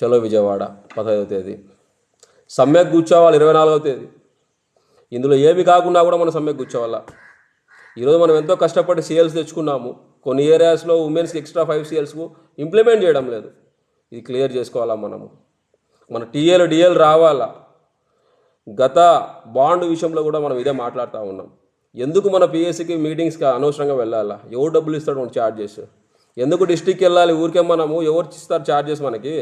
చలో విజయవాడ 15వ తేదీ సమ్మెకు కూర్చోవాలి. 24వ తేదీ ఇందులో ఏమి కాకుండా కూడా మనం సమ్మెకు కూర్చోవాలా. ఈరోజు మనం ఎంతో కష్టపడి సిఎల్స్ తెచ్చుకున్నాము. కొన్ని ఏరియాస్లో ఉమెన్స్కి ఎక్స్ట్రా 5 సిఎల్స్కు ఇంప్లిమెంట్ చేయడం లేదు. ఇది క్లియర్ చేసుకోవాలా మనము. మన డిఎల్ రావాలా. గత బాండ్ విషయంలో కూడా మనం ఇదే మాట్లాడుతూ ఉన్నాం. ఎందుకు మన పిఎస్సికి మీటింగ్స్కి అనవసరంగా వెళ్ళాలా? ఎవరు డబ్బులు ఇస్తాడు మన ఛార్జెస్? ఎందుకు డిస్ట్రిక్ట్కి వెళ్ళాలి? ఊరికే మనము ఎవరు ఇస్తారు ఛార్జెస్? మనకి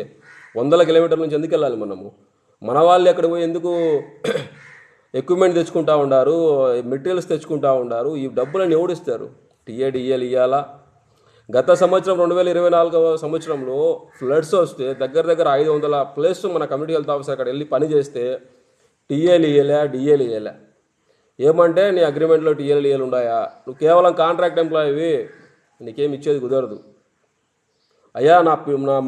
100 కిలోమీటర్ల నుంచి ఎందుకు వెళ్ళాలి మనము? మన వాళ్ళు ఎక్కడ పోయి ఎందుకు ఎక్విప్మెంట్ తెచ్చుకుంటూ ఉండారు, మెటీరియల్స్ తెచ్చుకుంటూ ఉండారు? ఈ డబ్బులను ఎవడిస్తారు? డిఎల్ ఇవ్వాలా. గత సంవత్సరం 2024వ సంవత్సరంలో ఫ్లడ్స్ వస్తే దగ్గర 500+ మన కమ్యూనిటీ హెల్త్ ఆఫీసర్ అక్కడ వెళ్ళి పని చేస్తే డిఎల్ ఇవ్వలే. ఏమంటే నీ అగ్రిమెంట్లో డిఎల్ ఉన్నాయా? నువ్వు కేవలం కాంట్రాక్ట్ ఎంప్లాయీవి, నీకేమి ఇచ్చేది కుదరదు. అయ్యా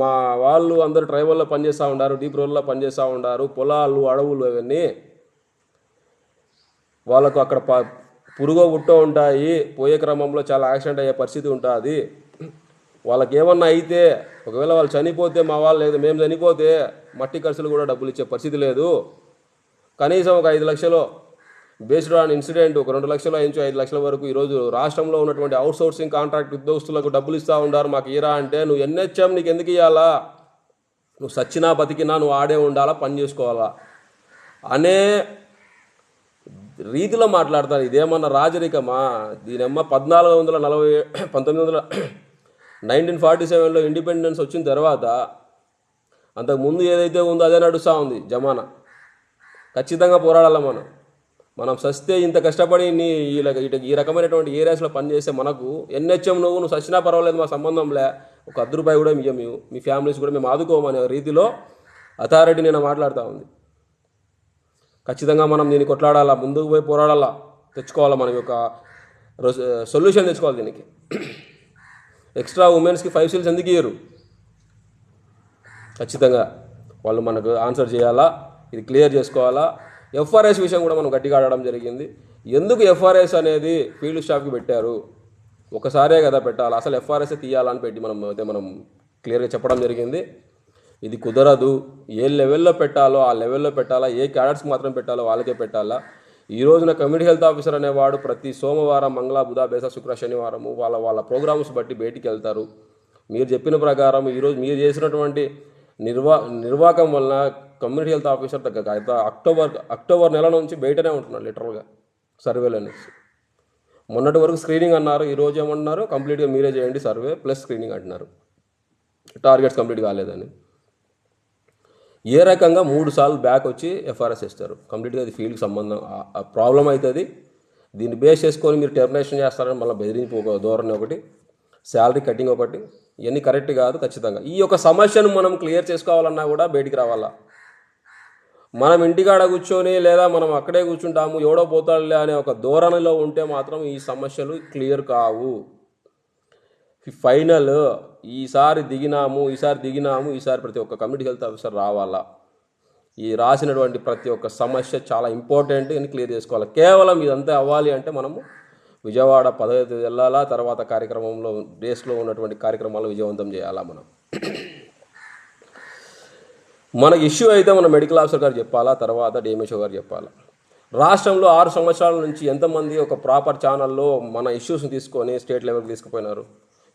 మా వాళ్ళు అందరూ ట్రైబల్లో పనిచేస్తూ ఉండారు, డీప్ రోల్లో పనిచేస్తూ ఉండారు, పొలాలు అడవులు అవన్నీ వాళ్ళకు అక్కడ పురుగో గుట్టో ఉంటాయి, పోయే క్రమంలో చాలా యాక్సిడెంట్ అయ్యే పరిస్థితి ఉంటుంది. వాళ్ళకి ఏమన్నా అయితే ఒకవేళ వాళ్ళు చనిపోతే మా వాళ్ళు లేదు, మేము చనిపోతే మట్టి ఖర్చులు కూడా డబ్బులు ఇచ్చే పరిస్థితి లేదు. కనీసం ఒక 5 లక్షలు బేస్డ్ ఆన్ ఇన్సిడెంట్ ఒక 2 లక్షల నుంచి 5 లక్షల వరకు ఈరోజు రాష్ట్రంలో ఉన్నటువంటి అవుట్సోర్సింగ్ కాంట్రాక్ట్ ఉద్యోగస్తులకు డబ్బులు ఇస్తూ ఉంటారు. మాకు ఇరా అంటే నువ్వు ఎన్హెచ్ఎం నీకు ఎందుకు ఇవ్వాలా? నువ్వు సచ్చినా బతికినా నువ్వు ఆడే ఉండాలా, పని చేసుకోవాలా అనే రీతిలో మాట్లాడతారు. ఇదేమన్నా రాజరికమా? దీనమ్మ 1947లో ఇండిపెండెన్స్ వచ్చిన తర్వాత అంతకుముందు ఏదైతే ఉందో అదే నడుస్తూ ఉంది జమానా. ఖచ్చితంగా పోరాడాలి మనం సస్తే ఇంత కష్టపడి ఈ రకమైనటువంటి ఏరియాస్లో పనిచేస్తే మనకు ఎన్హెచ్ఎం నువ్వు సచ్చినా పర్వాలేదు, మా సంబంధంలే, ఒక ₹1 కూడా మేము మీ ఫ్యామిలీస్ కూడా మేము ఆదుకోమనే రీతిలో అథారిటీ నేను మాట్లాడుతూ ఉంది. ఖచ్చితంగా మనం దీన్ని కొట్లాడాలా, ముందుకు పోయి పోరాడాలా, తెచ్చుకోవాలా, మనం యొక్క సొల్యూషన్ తెచ్చుకోవాలి దీనికి. ఎక్స్ట్రా ఉమెన్స్కి 5 సీల్స్ ఎందుకు ఇయ్యరు? ఖచ్చితంగా వాళ్ళు మనకు ఆన్సర్ చేయాలా, ఇది క్లియర్ చేసుకోవాలా. ఎఫ్ఆర్ఎస్ విషయం కూడా మనం గట్టిగా ఆడడం జరిగింది. ఎందుకు ఎఫ్ఆర్ఎస్ అనేది ఫీల్డ్ స్టాఫ్కి పెట్టారు, ఒకసారే కదా పెట్టాలి, అసలు ఎఫ్ఆర్ఎస్ తీయాలని పెట్టి మనం క్లియర్గా చెప్పడం జరిగింది. ఇది కుదరదు, ఏ లెవెల్లో పెట్టాలో ఆ లెవెల్లో పెట్టాలా, ఏ క్యాడర్స్కి మాత్రం పెట్టాలో వాళ్ళకే పెట్టాలా. ఈ రోజున కమ్యూనిటీ హెల్త్ ఆఫీసర్ అనేవాడు ప్రతి సోమవారం, మంగళ, బుధ, బేస, శుక్ర, శనివారము వాళ్ళ ప్రోగ్రామ్స్ బట్టి బయటికి వెళ్తారు. మీరు చెప్పిన ప్రకారం ఈరోజు మీరు చేసినటువంటి నిర్వాహకం వలన కమ్యూనిటీ హెల్త్ ఆఫీసర్ అక్టోబర్ నెల నుంచి బయటనే ఉంటున్నారు లిటరల్గా సర్వేలు అనేసి. మొన్నటి వరకు స్క్రీనింగ్ అన్నారు, ఈరోజు ఏమన్నారు, కంప్లీట్గా మీరే చేయండి సర్వే ప్లస్ స్క్రీనింగ్ అంటున్నారు, టార్గెట్స్ కంప్లీట్ కాలేదని. ఏ రకంగా 3 సార్లు బ్యాక్ వచ్చి ఎఫ్ఆర్ఎస్ ఇస్తారు, కంప్లీట్గా అది ఫీల్డ్కి సంబంధం ప్రాబ్లం అవుతుంది. దీన్ని బేస్ చేసుకొని మీరు టెర్మినేషన్ చేస్తారని మళ్ళీ బెదిరింపు ఒక ధోరణి ఒకటి, శాలరీ కటింగ్ ఒకటి, ఇవన్నీ కరెక్ట్ కాదు. ఖచ్చితంగా ఈ యొక్క సమస్యను మనం క్లియర్ చేసుకోవాలన్నా కూడా బయటికి రావాలా. మనం ఇంటికాడ కూర్చొని లేదా మనం అక్కడే కూర్చుంటాము ఎవడో పోతాడులే అనే ఒక ధోరణిలో ఉంటే మాత్రం ఈ సమస్యలు క్లియర్ కావు. ఫైనల్ ఈసారి ఈసారి ప్రతి ఒక్క కమ్యూనిటీ హెల్త్ ఆఫీసర్ రావాలా. ఈ రాసినటువంటి ప్రతి ఒక్క సమస్య చాలా ఇంపార్టెంట్ అని క్లియర్ చేసుకోవాలి. కేవలం ఇదంతా అవ్వాలి అంటే మనము విజయవాడ 15 వెళ్ళాలా, తర్వాత కార్యక్రమంలో డేస్లో ఉన్నటువంటి కార్యక్రమాలు విజయవంతం చేయాలా. మనకి ఇష్యూ అయితే మన మెడికల్ ఆఫీసర్ గారు చెప్పాలా, తర్వాత డిఎంహెచ్ఓ గారు చెప్పాలా. రాష్ట్రంలో 6 సంవత్సరాల నుంచి ఎంతమంది ఒక ప్రాపర్ ఛానల్లో మన ఇష్యూస్ని తీసుకొని స్టేట్ లెవెల్కి తీసుకుపోయినారు.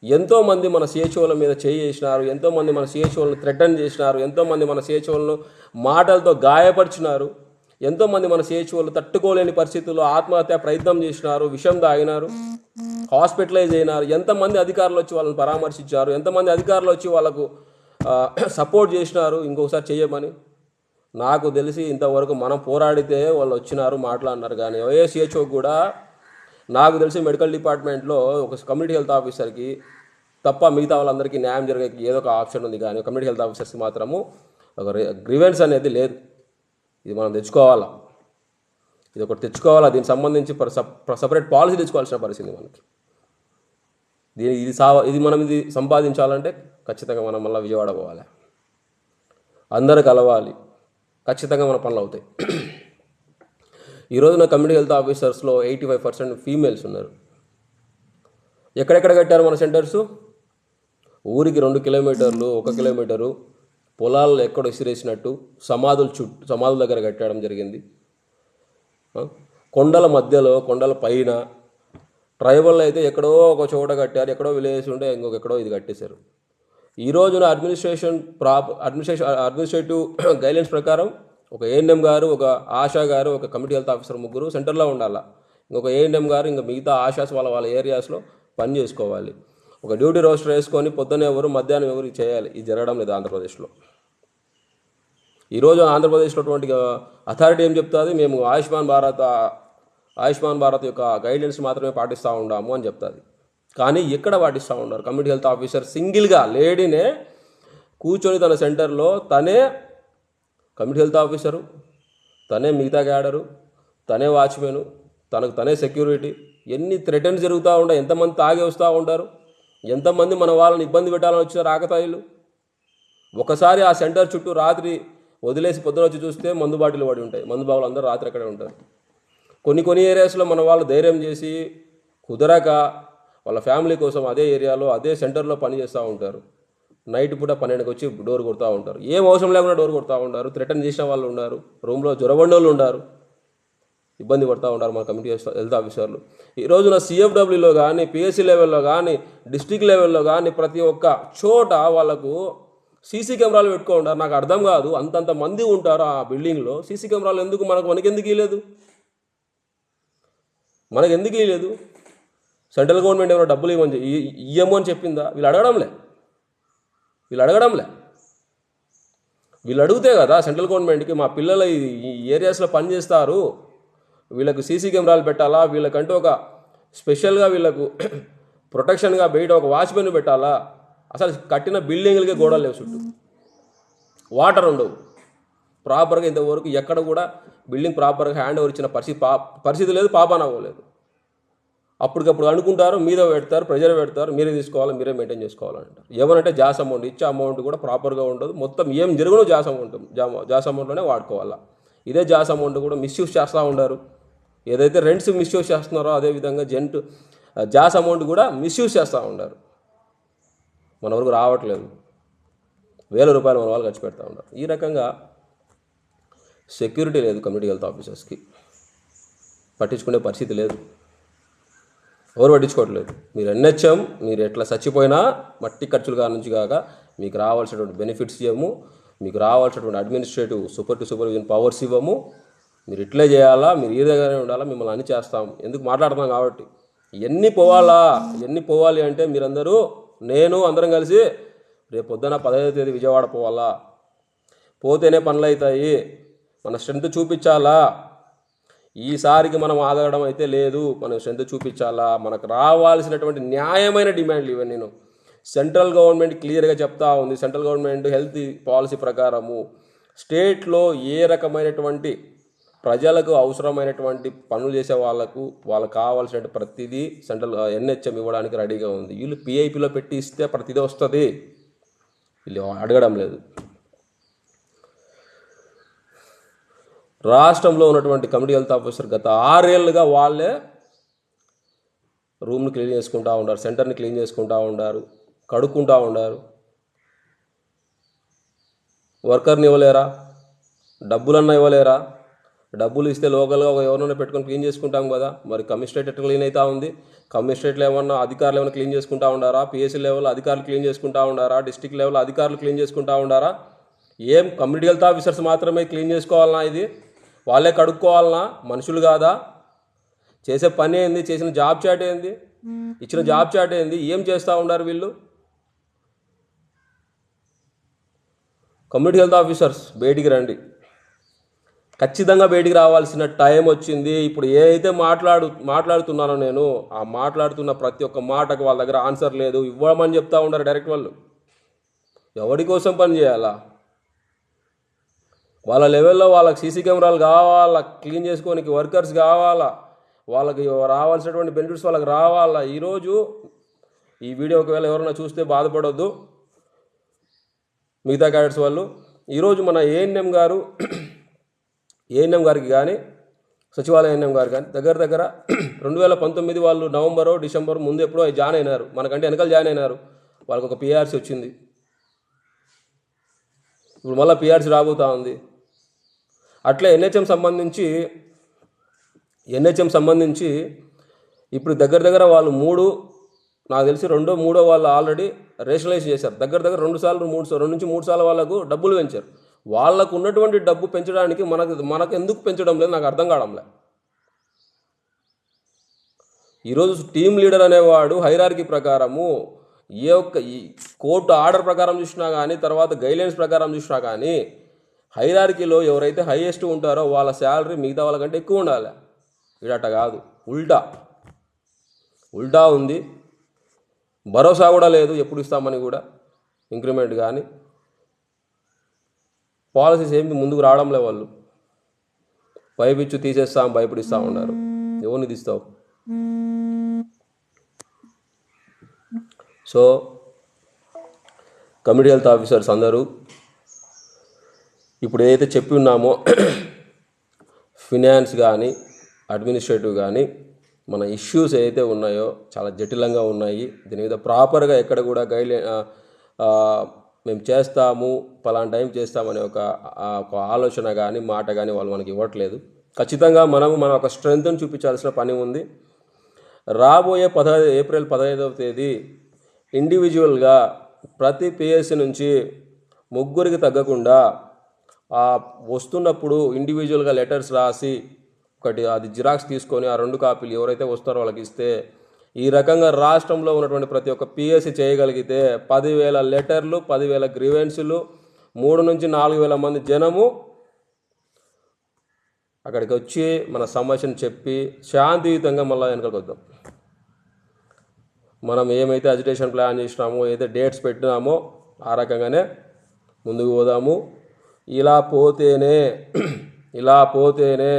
ఎంతోమంది మన సిహెచ్ఓల మీద చేసినారు, ఎంతోమంది మన సిహెచ్ఓలను థ్రెటన్ చేసినారు, ఎంతోమంది మన సిహెచ్ఓలను మాటలతో గాయపరిచినారు, ఎంతోమంది మన సిహెచ్ఓలు తట్టుకోలేని పరిస్థితుల్లో ఆత్మహత్య ప్రయత్నం చేసినారు, విషం తాగినారు, హాస్పిటలైజ్ అయినారు. ఎంతమంది అధికారులు వచ్చి వాళ్ళని పరామర్శించారు, ఎంతమంది అధికారులు వచ్చి వాళ్ళకు సపోర్ట్ చేసినారు ఇంకొకసారి చేయమని. నాకు తెలిసి ఇంతవరకు మనం పోరాడితే వాళ్ళు వచ్చినారు మాట్లాడినారు. కానీ ఏ సిహెచ్ఓ కూడా నాకు తెలిసి మెడికల్ డిపార్ట్మెంట్లో ఒక కమ్యూనిటీ హెల్త్ ఆఫీసర్కి తప్ప మిగతా వాళ్ళందరికీ న్యాయం జరిగే ఏదో ఒక ఆప్షన్ ఉంది, కానీ కమ్యూనిటీ హెల్త్ ఆఫీసర్స్కి మాత్రము ఒక గ్రీవెన్స్ అనేది లేదు. ఇది మనం తెచ్చుకోవాలా, ఇది ఒకటి తెచ్చుకోవాలా. దీనికి సంబంధించి సపరేట్ పాలసీ తెచ్చుకోవాల్సిన పరిస్థితి మనకి. ఇది సంపాదించాలంటే ఖచ్చితంగా మనం మళ్ళీ విజయవాడ పోవాలి, అందరూ కలవాలి, ఖచ్చితంగా మన పనులు అవుతాయి. ఈరోజున కమ్యూనిటీ హెల్త్ ఆఫీసర్స్లో 85% ఫీమేల్స్ ఉన్నారు. ఎక్కడెక్కడ కట్టారు మన సెంటర్సు? ఊరికి 2 కిలోమీటర్లు, 1 కిలోమీటరు పొలాల్లో ఎక్కడ విసిరేసినట్టు సమాధుల దగ్గర కట్టడం జరిగింది. కొండల మధ్యలో, కొండల పైన ట్రైబల్ అయితే ఎక్కడో ఒక చోట కట్టారు, ఎక్కడో విలేజ్ ఉంటే ఇంకొకెక్కడో ఇది కట్టేశారు. ఈ రోజున అడ్మినిస్ట్రేటివ్ గైడ్లైన్స్ ప్రకారం ఒక ఏఎన్ఎం గారు, ఒక ఆశా గారు, ఒక కమ్యూనిటీ హెల్త్ ఆఫీసర్ ముగ్గురు సెంటర్లో ఉండాలా. ఇంకొక ఏఎన్ఎం గారు ఇంకా మిగతా ఆశాస్ వాళ్ళ ఏరియాస్లో పని చేసుకోవాలి. ఒక డ్యూటీ రోస్టర్ వేసుకొని పొద్దున్న ఎవరు, మధ్యాహ్నం ఎవరు చేయాలి. ఇది జరగడం లేదు ఆంధ్రప్రదేశ్లో. ఈరోజు ఆంధ్రప్రదేశ్లో అటువంటి అథారిటీ ఏం చెప్తుంది, మేము ఆయుష్మాన్ భారత్ యొక్క గైడ్లైన్స్ మాత్రమే పాటిస్తూ ఉన్నాము అని చెప్తుంది. కానీ ఎక్కడ పాటిస్తూ ఉన్నారు? కమ్యూనిటీ హెల్త్ ఆఫీసర్ సింగిల్గా లేడీనే కూర్చొని తన సెంటర్లో తనే కమ్యూనిటీ హెల్త్ ఆఫీసరు, తనే మిగతా క్యాడరు, తనే వాచ్మెను, తనే సెక్యూరిటీ. ఎన్ని థ్రెటన్స్ జరుగుతూ ఉంటాయి, ఎంతమంది తాగి వస్తూ ఉంటారు, ఎంతమంది మన వాళ్ళని ఇబ్బంది పెట్టాలని వచ్చిన రాకతాయిలు. ఒకసారి ఆ సెంటర్ చుట్టూ రాత్రి వదిలేసి పొద్దున వచ్చి చూస్తే మందు బాటిల్ పడి ఉంటాయి. మందు బావులు అందరూ రాత్రి అక్కడే ఉంటారు. కొన్ని ఏరియాస్లో మన వాళ్ళు ధైర్యం చేసి కుదరక వాళ్ళ ఫ్యామిలీ కోసం అదే ఏరియాలో అదే సెంటర్లో పనిచేస్తూ ఉంటారు. నైట్ పూట 12కి వచ్చి డోర్ కొడుతూ ఉంటారు. ఏం అవసరం లేకుండా డోర్ కొడుతూ ఉంటారు. థ్రెటన్ చేసిన వాళ్ళు ఉన్నారు, రూమ్లో జ్వరబండోళ్ళు ఉన్నారు, ఇబ్బంది పడుతూ ఉంటారు మన కమ్యూనిటీ హెల్త్ ఆఫీసర్లు. ఈ రోజున సిఎఫ్డబ్ల్యూలో కానీ, పిఎస్సి లెవెల్లో కానీ, డిస్ట్రిక్ట్ లెవెల్లో కానీ ప్రతి ఒక్క చోట వాళ్ళకు సీసీ కెమెరాలు పెట్టుకో ఉంటారు. నాకు అర్థం కాదు, అంతంత మంది ఉంటారు ఆ బిల్డింగ్లో, సీసీ కెమెరాలు ఎందుకు? మనకెందుకు ఇవ్వలేదు? సెంట్రల్ గవర్నమెంట్ ఏమైనా డబ్బులు ఇయ్యము అని చెప్పిందా? వీళ్ళు అడగడంలే. వీళ్ళు అడిగితే కదా సెంట్రల్ గవర్నమెంట్కి మా పిల్లలు ఈ ఏరియాస్లో పనిచేస్తారు, వీళ్ళకు సీసీ కెమెరాలు పెట్టాలా, వీళ్ళకంటూ ఒక స్పెషల్గా వీళ్ళకు ప్రొటెక్షన్గా బయట ఒక వాచ్మెన్ పెట్టాలా. అసలు కట్టిన బిల్డింగ్లకే గోడలు లేవు, చుట్టూ వాటర్ ఉండవు ప్రాపర్గా. ఇంతవరకు ఎక్కడ కూడా బిల్డింగ్ ప్రాపర్గా హ్యాండ్ ఓవర్ ఇచ్చిన పరిస్థితి లేదు, పాపాన అవ్వలేదు. అప్పటికప్పుడు అనుకుంటారు, మీద పెడతారు, ప్రెజర్ పెడతారు, మీరే తీసుకోవాలి, మీరే మెయింటైన్ చేసుకోవాలని అంటారు. ఏమనంటే జాస్ అమౌంట్ ఇచ్చే అమౌంట్ కూడా ప్రాపర్గా ఉండదు. మొత్తం ఏం జరుగునో జాస్ అమౌంట్లోనే వాడుకోవాలా. ఇదే జాస్ అమౌంట్ కూడా మిస్యూజ్ చేస్తూ ఉండారు. ఏదైతే రెంట్స్ మిస్యూజ్ చేస్తున్నారో అదేవిధంగా జాస్ అమౌంట్ కూడా మిస్యూజ్ చేస్తూ ఉండారు. మన వరకు రావట్లేదు, వేల రూపాయలు మన వాళ్ళు ఖర్చు పెడతా ఉన్నారు. ఈ రకంగా సెక్యూరిటీ లేదు కమ్యూనిటీ హెల్త్ ఆఫీసర్స్కి, పట్టించుకునే పరిస్థితి లేదు, ఎవరు పట్టించుకోవట్లేదు. మీరు ఎన్హెచ్ఎం మీరు ఎట్లా చచ్చిపోయినా మట్టి ఖర్చులు నుంచి కాక మీకు రావాల్సినటువంటి బెనిఫిట్స్ ఇవ్వము, మీకు రావాల్సినటువంటి అడ్మినిస్ట్రేటివ్ సూపర్విజన్ పవర్స్ ఇవ్వము. మీరు ఇట్లే చేయాలా, మీరు ఈ విధంగానే ఉండాలా, మిమ్మల్ని అన్ని చేస్తాము. ఎందుకు మాట్లాడుతున్నాం కాబట్టి. ఎన్ని పోవాలి అంటే మీరందరూ నేను అందరం కలిసి రేపు పొద్దున 15వ తేదీ విజయవాడ పోవాలా, పోతేనే పనులు అవుతాయి, మన స్ట్రెంత్ చూపించాలా. ఈసారికి మనం ఆగడం అయితే లేదు, మనం స్ట్రెంత్ చూపించాలా. మనకు రావాల్సినటువంటి న్యాయమైన డిమాండ్లు ఇవన్నీ నేను సెంట్రల్ గవర్నమెంట్ క్లియర్గా చెప్తా ఉంది. సెంట్రల్ గవర్నమెంట్ హెల్త్ పాలసీ ప్రకారము స్టేట్లో ఏ రకమైనటువంటి ప్రజలకు అవసరమైనటువంటి పనులు చేసే వాళ్ళకు కావాల్సిన ప్రతిదీ సెంట్రల్ ఎన్హెచ్ఎం ఇవ్వడానికి రెడీగా ఉంది. వీళ్ళు పిఐపిలో పెట్టి ఇస్తే ప్రతిదీ వస్తుంది, వీళ్ళు అడగడం లేదు. రాష్ట్రంలో ఉన్నటువంటి కమ్యూనిటీ హెల్త్ ఆఫీసర్ గత 6 ఏళ్ళుగా వాళ్ళే రూమ్ని క్లీన్ చేసుకుంటూ ఉంటారు, సెంటర్ని క్లీన్ చేసుకుంటూ ఉంటారు, కడుక్కుంటూ ఉంటారు. వర్కర్ని ఇవ్వలేరా? డబ్బులన్నా ఇవ్వలేరా? డబ్బులు ఇస్తే లోకల్గా ఎవరైనా పెట్టుకొని క్లీన్ చేసుకుంటాం కదా. మరి కమిషనరేట్ ఎట్లా క్లీన్ అవుతా ఉంది? కమిషనరేట్లో ఏమన్నా అధికారులు ఏమైనా క్లీన్ చేసుకుంటూ ఉండారా? పిఎస్సీ లెవెల్ అధికారులు క్లీన్ చేసుకుంటూ ఉండారా? డిస్టిక్ లెవెల్ అధికారులు క్లీన్ చేసుకుంటూ ఉండారా? ఏం కమ్యూనిటీ హెల్త్ ఆఫీసర్స్ మాత్రమే క్లీన్ చేసుకోవాలన్నా? ఇది వాళ్ళే కడుక్కోవాలన్నా? మనుషులు కాదా? చేసే పని ఏంది? చేసిన జాబ్ చాట్ ఏంది? ఇచ్చిన జాబ్ చాట్ ఏంది? ఏం చేస్తూ ఉన్నారు వీళ్ళు? కమ్యూనిటీ హెల్త్ ఆఫీసర్స్ బయటికి రండి, ఖచ్చితంగా బయటికి రావాల్సిన టైం వచ్చింది. ఇప్పుడు ఏ అయితే మాట్లాడుతున్నానో నేను, ఆ మాట్లాడుతున్న ప్రతి ఒక్క మాటకు వాళ్ళ దగ్గర ఆన్సర్ లేదు, ఇవ్వమని చెప్తా ఉన్నారు డైరెక్ట్. వాళ్ళు ఎవరి కోసం పని చేయాలా? వాళ్ళ లెవెల్లో వాళ్ళకి సీసీ కెమెరాలు కావాలా, క్లీన్ చేసుకోనికి వర్కర్స్ కావాలా, వాళ్ళకి రావాల్సినటువంటి బెనిఫిట్స్ వాళ్ళకి రావాలా. ఈరోజు ఈ వీడియో ఒకవేళ ఎవరైనా చూస్తే బాధపడొద్దు మిగతా క్యాడెట్స్ వాళ్ళు. ఈరోజు మన ఏఎన్ఎం గారికి కానీ సచివాలయ ఏఎన్ఎం గారు కానీ దగ్గర 2019 వాళ్ళు నవంబరో డిసెంబర్ ముందు ఎప్పుడో జాయిన్ అయినారు, మనకంటే వెనకాల జాయిన్ అయినారు. వాళ్ళకి ఒక పిఆర్సీ వచ్చింది, ఇప్పుడు మళ్ళీ పిఆర్సీ రాబోతూ ఉంది. అట్లే ఎన్హెచ్ఎం సంబంధించి ఇప్పుడు దగ్గర వాళ్ళు నాకు తెలిసి 2వ 3వ వాళ్ళు ఆల్రెడీ రేషనలైజ్ చేశారు. దగ్గర 2 నుంచి 3 సార్లు వాళ్ళకు డబ్బులు పెంచారు. వాళ్ళకు ఉన్నటువంటి డబ్బు పెంచడానికి మనకు ఎందుకు పెంచడం లేదు నాకు అర్థం కావడంలే. ఈరోజు టీమ్ లీడర్ అనేవాడు హైరార్కీ ప్రకారము ఈ కోర్టు ఆర్డర్ ప్రకారం చూసినా కానీ, తర్వాత గైడ్లైన్స్ ప్రకారం చూసినా కానీ, హైరార్కీలో ఎవరైతే హైయెస్ట్ ఉంటారో వాళ్ళ శాలరీ మిగతా వాళ్ళకంటే ఎక్కువ ఉండాలి. ఇడట కాదు, ఉల్టా ఉంది. భరోసా కూడా లేదు ఎప్పుడు ఇస్తామని కూడా, ఇంక్రిమెంట్ కానీ పాలసీస్ ఏమి ముందుకు రావడంలే. వాళ్ళు పైపిచ్చు తీసేస్తాం భయపడిస్తూ ఉన్నారు. ఎవరిని తీస్తావు? సో కమ్యూనిటీ హెల్త్ ఆఫీసర్స్ అందరూ ఇప్పుడు ఏదైతే చెప్పి ఉన్నామో ఫినాన్స్ కానీ అడ్మినిస్ట్రేటివ్ కానీ మన ఇష్యూస్ ఏదైతే ఉన్నాయో చాలా జటిలంగా ఉన్నాయి. దీని మీద ప్రాపర్గా ఎక్కడ కూడా మేము చేస్తాము పలానా టైం చేస్తామనే ఒక ఆలోచన కానీ మాట కానీ వాళ్ళు మనకి ఇవ్వట్లేదు. ఖచ్చితంగా మన ఒక స్ట్రెంగ్త్ని చూపించాల్సిన పని ఉంది. రాబోయే ఏప్రిల్ 15వ తేదీ ఇండివిజువల్గా ప్రతి పిఎస్సి నుంచి 3 తగ్గకుండా వస్తున్నప్పుడు ఇండివిజువల్గా లెటర్స్ రాసి ఒకటి అది జిరాక్స్ తీసుకొని ఆ 2 కాపీలు ఎవరైతే వస్తారో వాళ్ళకి ఇస్తే, ఈ రకంగా రాష్ట్రంలో ఉన్నటువంటి ప్రతి ఒక్క పిఎస్సి చేయగలిగితే 10,000 లెటర్లు, 10,000 గ్రీవెన్సులు, 3 నుంచి 4,000 మంది జనము అక్కడికి వచ్చి మన సమస్యను చెప్పి శాంతియుతంగా మళ్ళీ వెనకకు వద్దాం. మనం ఏమైతే అజిటేషన్ ప్లాన్ చేసినామో, ఏదైతే డేట్స్ పెట్టినామో ఆ రకంగానే ముందుకు పోదాము. ఇలా పోతేనే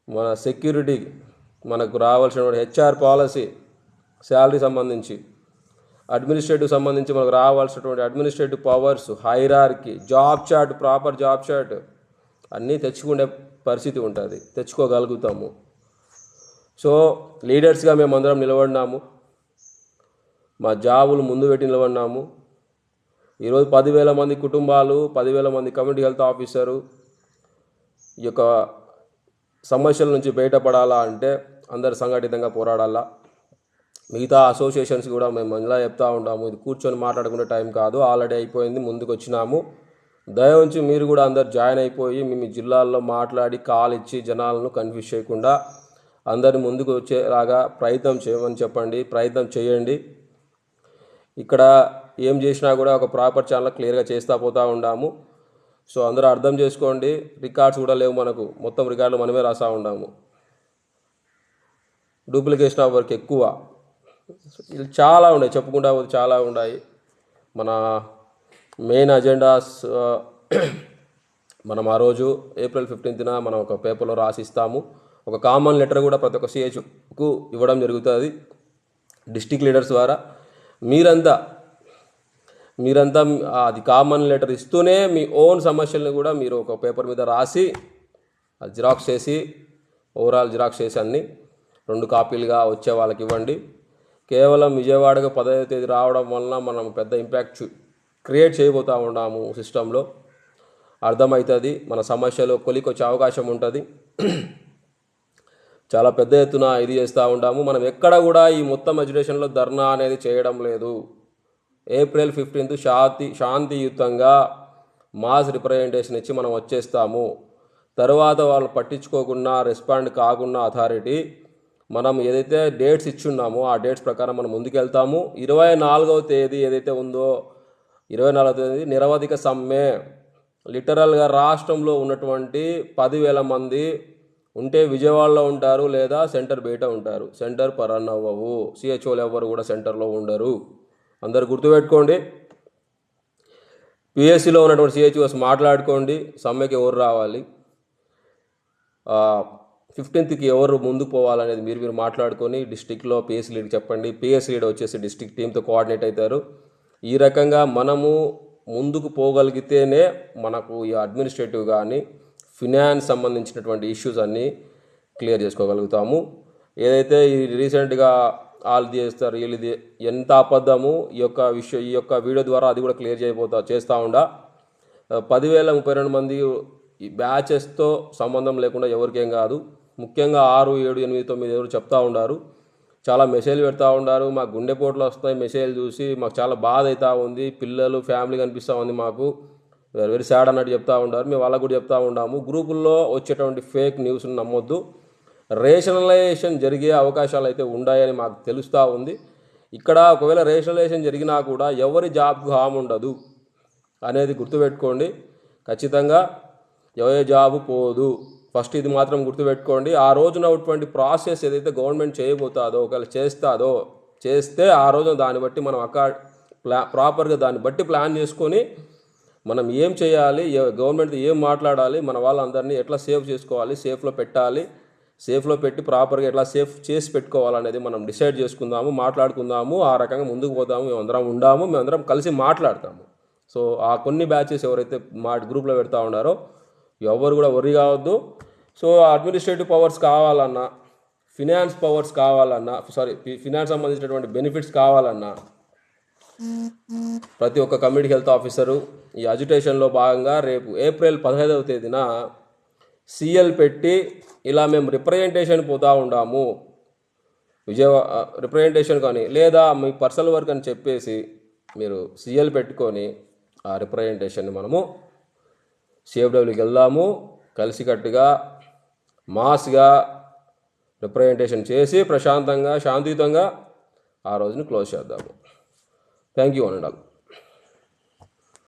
మన సెక్యూరిటీ, మనకు రావాల్సిన హెచ్ఆర్ పాలసీ, శాలరీ సంబంధించి, అడ్మినిస్ట్రేటివ్ సంబంధించి మనకు రావాల్సినటువంటి administrative powers, hierarchy, job chart, proper job chart, అన్నీ తెచ్చుకునే పరిస్థితి ఉంటుంది, తెచ్చుకోగలుగుతాము. సో లీడర్స్గా మేమందరం నిలబడినాము, మా జాబులు ముందు పెట్టి నిలబడినాము. ఈరోజు 10,000 మంది కుటుంబాలు, 10,000 మంది కమ్యూనిటీ హెల్త్ ఆఫీసరు ఈ యొక్క సమస్యల నుంచి బయటపడాలా అంటే అందరు సంఘటితంగా పోరాడాలా. మిగతా అసోసియేషన్స్ కూడా మేము ఇలా చెప్తూ ఉంటాము, ఇది కూర్చొని మాట్లాడుకునే టైం కాదు, ఆల్రెడీ అయిపోయింది, ముందుకు వచ్చినాము. దయ ఉంచి మీరు కూడా అందరు జాయిన్ అయిపోయి మీ జిల్లాల్లో మాట్లాడి కాల్ ఇచ్చి జనాలను కన్ఫ్యూజ్ చేయకుండా అందరిని ముందుకు వచ్చేలాగా ప్రయత్నం చేయమని చెప్పండి, ప్రయత్నం చేయండి. ఇక్కడ ఏం చేసినా కూడా ఒక ప్రాపర్ ఛానల్ క్లియర్గా చేస్తూ పోతూ ఉన్నాము. సో అందరూ అర్థం చేసుకోండి. రికార్డ్స్ కూడా లేవు మనకు, మొత్తం రికార్డులు మనమే రాస్తూ ఉన్నాము. డూప్లికేషన్ ఆఫ్ వర్క్ ఎక్కువ, చాలా ఉన్నాయి, చెప్పుకుంటా పోతే చాలా ఉన్నాయి. మన మెయిన్ అజెండాస్ మనం ఆ రోజు April 15న మనం ఒక పేపర్లో రాసిస్తాము. ఒక కామన్ లెటర్ కూడా ప్రతి ఒక్క CHకు ఇవ్వడం జరుగుతుంది డిస్ట్రిక్ట్ లీడర్స్ ద్వారా. మీరంతా అది కామన్ లెటర్ ఇస్తూనే మీ ఓన్ సమస్యలను కూడా మీరు ఒక పేపర్ మీద రాసి జిరాక్స్ చేసి, ఓవరాల్ జిరాక్స్ చేసి అన్ని 2 కాపీలుగా వచ్చే వాళ్ళకి ఇవ్వండి. కేవలం విజయవాడకు 10వ తేదీ రావడం వలన మనం పెద్ద ఇంపాక్ట్ క్రియేట్ చేయబోతూ ఉన్నాము. సిస్టంలో అర్థమవుతుంది, మన సమస్యలు కొలికొచ్చే అవకాశం ఉంటుంది. చాలా పెద్ద ఎత్తున ఇది చేస్తూ ఉంటాము. మనం ఎక్కడ కూడా ఈ మొత్తం ఎడ్యుకేషన్లో ధర్నా అనేది చేయడం లేదు. April 15th శాంతియుతంగా మాస్ రిప్రజెంటేషన్ ఇచ్చి మనం వచ్చేస్తాము. తర్వాత వాళ్ళు పట్టించుకోకుండా రెస్పాండ్ కాకుండా అథారిటీ మనం ఏదైతే డేట్స్ ఇచ్చున్నామో ఆ డేట్స్ ప్రకారం మనం ముందుకెళ్తాము. 24వ తేదీ ఏదైతే ఉందో 24వ తేదీ నిరవధిక సమ్మె. లిటరల్గా రాష్ట్రంలో ఉన్నటువంటి 10,000 మంది ఉంటే విజయవాడలో ఉంటారు లేదా సెంటర్ బయట ఉంటారు. సెంటర్ రన్ అవ్వవు, CHOలు ఎవరు కూడా సెంటర్లో ఉండరు. అందరు గుర్తుపెట్టుకోండి. PSCలో ఉన్నటువంటి CHOs మాట్లాడుకోండి, సమ్మెకి ఎవరు రావాలి, 15th ఎవరు ముందుకు పోవాలనేది మీరు మాట్లాడుకొని డిస్టిక్లో PSC లీడ్ చెప్పండి. PSC లీడ్ వచ్చేసి డిస్టిక్ టీంతో కోఆర్డినేట్ అవుతారు. ఈ రకంగా మనము ముందుకు పోగలిగితేనే మనకు ఈ అడ్మినిస్ట్రేటివ్ కానీ ఫినాన్స్ సంబంధించినటువంటి ఇష్యూస్ అన్నీ క్లియర్ చేసుకోగలుగుతాము. ఏదైతే ఈ రీసెంట్గా వాళ్ళు చేస్తారు వీళ్ళది ఎంత అబద్ధము, ఈ యొక్క వీడియో ద్వారా అది కూడా క్లియర్ చేస్తూ ఉండా. 10,032 మంది ఈ బ్యాచెస్తో సంబంధం లేకుండా ఎవరికేం కాదు. ముఖ్యంగా 6, 7, 8, 9 ఎవరు చెప్తూ ఉన్నారు, చాలా మెసేజ్లు పెడతా ఉన్నారు. మాకు గుండెపోట్లు వస్తాయి మెసేజ్లు చూసి, మాకు చాలా బాధ అవుతూ ఉంది, పిల్లలు ఫ్యామిలీ కనిపిస్తూ ఉంది, మాకు వెరీ సాడ్ అన్నట్టు చెప్తూ ఉంటారు. మేము వాళ్ళకు కూడా చెప్తూ ఉన్నాము, గ్రూపుల్లో వచ్చేటువంటి ఫేక్ న్యూస్ని నమ్మొద్దు. రేషనలైజేషన్ జరిగే అవకాశాలు అయితే ఉన్నాయని మాకు తెలుస్తూ ఉంది. ఇక్కడ ఒకవేళ రేషనలైజేషన్ జరిగినా కూడా ఎవరి జాబ్కు హామ్ ఉండదు అనేది గుర్తుపెట్టుకోండి. ఖచ్చితంగా ఏ జాబు పోదు, ఫస్ట్ ఇది మాత్రం గుర్తుపెట్టుకోండి. ఆ రోజున ఉన్నటువంటి ప్రాసెస్ ఏదైతే గవర్నమెంట్ చేయబోతుందో, ఒకవేళ చేస్తే ఆ రోజున దాన్ని బట్టి మనం ప్రాపర్గా దాన్ని బట్టి ప్లాన్ చేసుకొని మనం ఏం చేయాలి, గవర్నమెంట్ ఏం మాట్లాడాలి, మన వాళ్ళందరినీ ఎట్లా సేవ్ చేసుకోవాలి, సేఫ్లో పెట్టాలి, సేఫ్లో పెట్టి ప్రాపర్గా ఎట్లా సేఫ్ చేసి పెట్టుకోవాలనేది మనం డిసైడ్ చేసుకుందాము, మాట్లాడుకుందాము. ఆ రకంగా ముందుకు పోతాము. మేమందరం కలిసి మాట్లాడతాము. సో ఆ కొన్ని బ్యాచెస్ ఎవరైతే మా గ్రూప్లో పెడతా ఉన్నారో ఎవరు కూడా worry కావద్దు. సో అడ్మినిస్ట్రేటివ్ పవర్స్ కావాలన్నా, ఫినాన్స్ పవర్స్ కావాలన్నా, ఫినాన్స్ సంబంధించినటువంటి బెనిఫిట్స్ కావాలన్నా ప్రతి ఒక్క కమ్యూనిటీ హెల్త్ ఆఫీసరు ఈ అజిటేషన్లో భాగంగా రేపు April 15వ తేదీన CL పెట్టి ఇలా మేము రిప్రజెంటేషన్ పోతూ ఉన్నాము, రిప్రజెంటేషన్ కానీ లేదా మీ పర్సనల్ వర్క్ అని చెప్పేసి మీరు CL పెట్టుకొని ఆ రిప్రజెంటేషన్ని మనము CFWకి వెళ్దాము. కలిసికట్టుగా మాస్గా రిప్రజెంటేషన్ చేసి ప్రశాంతంగా శాంతియుతంగా ఆ రోజుని క్లోజ్ చేద్దాము. థ్యాంక్ యూ అనండి.